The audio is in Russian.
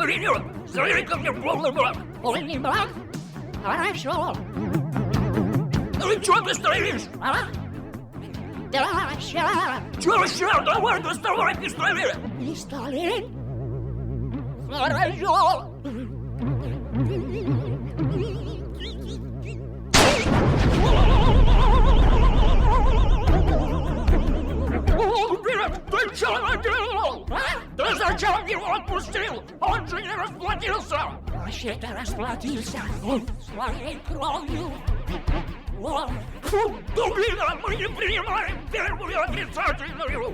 принял. Залей ко мне полный бак. Полный бак? Хорошо. Ну и чё ты стоишь? Да, ща. Чё ща? Давай, доставай пистолет. Пистолет? Хорошо. Ты что наделал? Ты зачем его отпустил? Он же не расплатился! Вообще-то расплатился своей кровью. Фу, дубина, мы не принимаем первую отрицательную!